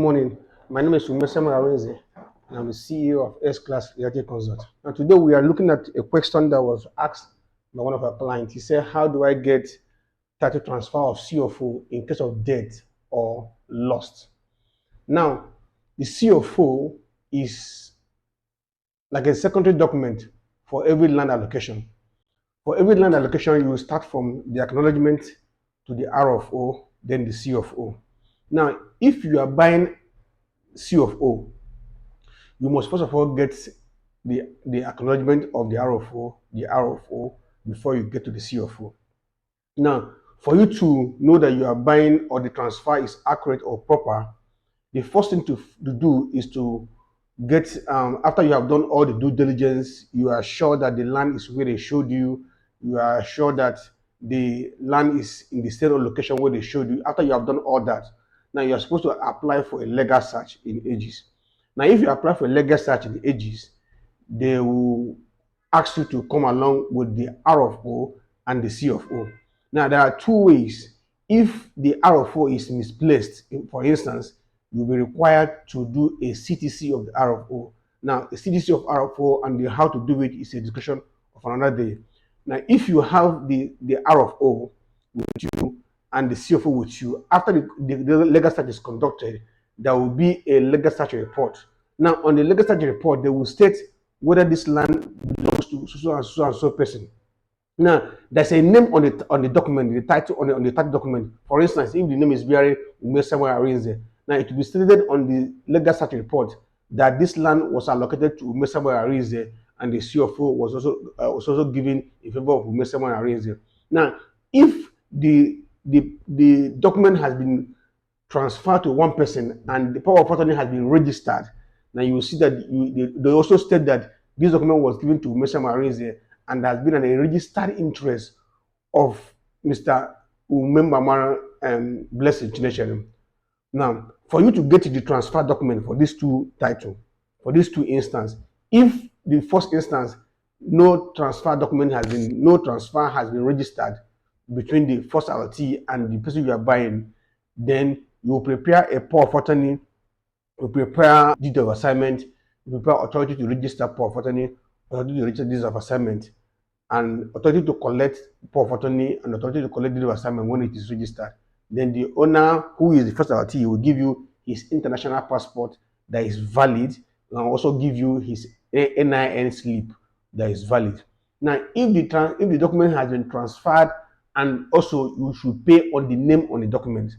Good morning. My name is Umesema Awenze, and I'm the CEO of S Class Reality Consult. And today we are looking at a question that was asked by one of our clients. He said, how do I get title transfer of CFO in case of death or lost? Now, the CFO is like a secondary document for every land allocation. For every land allocation, you will start from the acknowledgement to the RFO, then the CFO. Now, if you are buying CFO, you must first of all get the acknowledgement of the RFO before you get to the CFO. Now, for you to know that you are buying or the transfer is accurate or proper, the first thing to do is to get, after you have done all the due diligence, you are sure that the land is where they showed you, you are sure that the land is in the same location where they showed you. After you have done all that, now you are supposed to apply for a legal search in Aegis. Now, if you apply for a legal search in Aegis, they will ask you to come along with the RFO and the CFO. Now, there are two ways. If the RFO is misplaced, for instance, you'll be required to do a CTC of the RFO. Now, the CTC of RFO and how to do it is a discussion of another day. Now, if you have the RFO with you and the CFO with you, after the legal search is conducted, there will be a legal search report. Now, on the legal search report, they will state whether this land belongs to so and so person. Now, there's a name on the document, the title on the title document. For instance, if the name is dearh, now it will be stated on the legal search report that this land was allocated to Umesama and the CFO was also given in favor of Umesama. Now, if the document has been transferred to one person and the power of attorney has been registered, now you will see that they also state that this document was given to Umesama and there has been a registered interest of Mr. Umembamara Blessed Chinechere. Now, for you to get the transfer document for these two titles, for these two instances, if the first instance no transfer has been registered between the first LT and the person you are buying, then you will prepare a power of attorney, you prepare deed of assignment, you prepare authority to register power of attorney, authority to register deed of assignment, and authority to collect power of attorney and authority to collect deed of assignment when it is registered. Then the owner, who is the first LT, will give you his international passport that is valid and also give you his NIN slip that is valid. Now, if the document has been transferred, and also you should pay on the name on the document,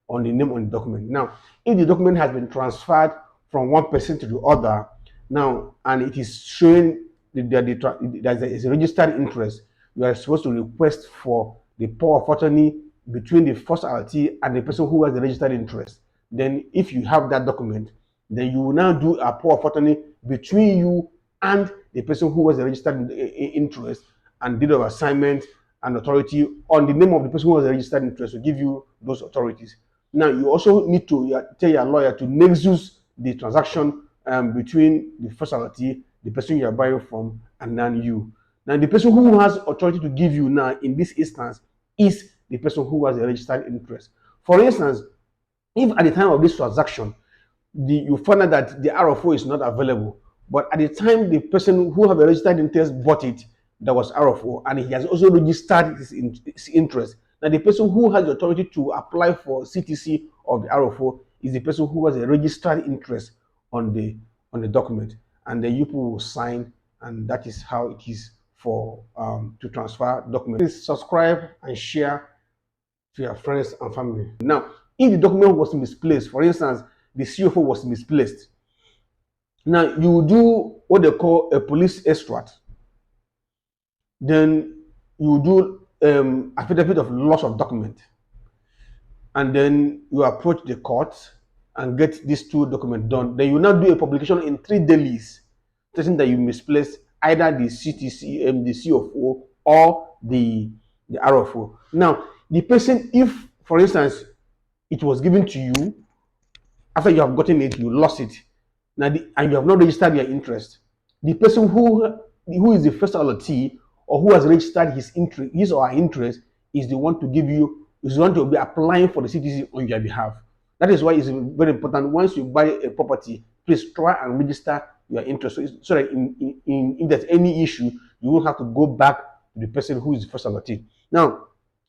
Now, if the document has been transferred from one person to the other, now, and it is showing that there is a registered interest, you are supposed to request for the power of attorney between the first LT and the person who has the registered interest. Then, if you have that document, then you will now do a power of attorney between you and the person who has the registered interest and deed of assignment and authority on the name of the person who has the registered interest to give you those authorities. Now, you also need to tell your lawyer to nexus the transaction between the first LT, the person you are buying from, and then you. Now, the person who has authority to give you now in this instance is the person who has a registered interest. For instance, if at the time of this transaction, you find out that the RFO is not available, but at the time the person who have a registered interest bought it, there was RFO, and he has also registered his interest. Now, the person who has the authority to apply for CTC of the RFO is the person who has a registered interest on the document, and the people will sign, and that is how it is for to transfer documents. Please subscribe and share to your friends and family. Now, if the document was misplaced, for instance, the CFO was misplaced, now you do what they call a police extract. Then you do affidavit of loss of document, and then you approach the court and get these two documents done. Then you now do a publication in 3 days, stating that you misplaced either the CTC, the CFO, or the RFO. Now, the person, if for instance it was given to you after you have gotten it, you lost it, now and you have not registered your interest, the person who is the first LT or who has registered his or her interest is the one to give you, is the one to be applying for the CTC on your behalf. That is why it's very important. Once you buy a property, please try and register your interest so that if there's any issue, you won't have to go back to the person who is the first allotee. Now,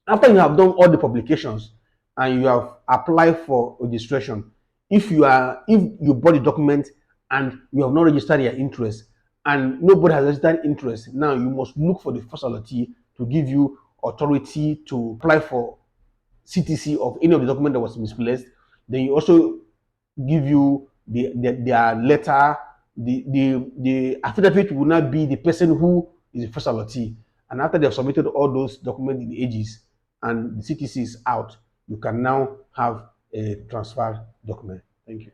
after you have done all the publications and you have applied for registration, if you bought the document and you have not registered your interest and nobody has registered interest, now you must look for the first allotee to give you authority to apply for CTC of any of the document that was misplaced. Then you also give you their letter. The affidavit will not be the person who is the first allotee. And after they have submitted all those documents in the ages and the CTC is out, you can now have a transfer document. Thank you.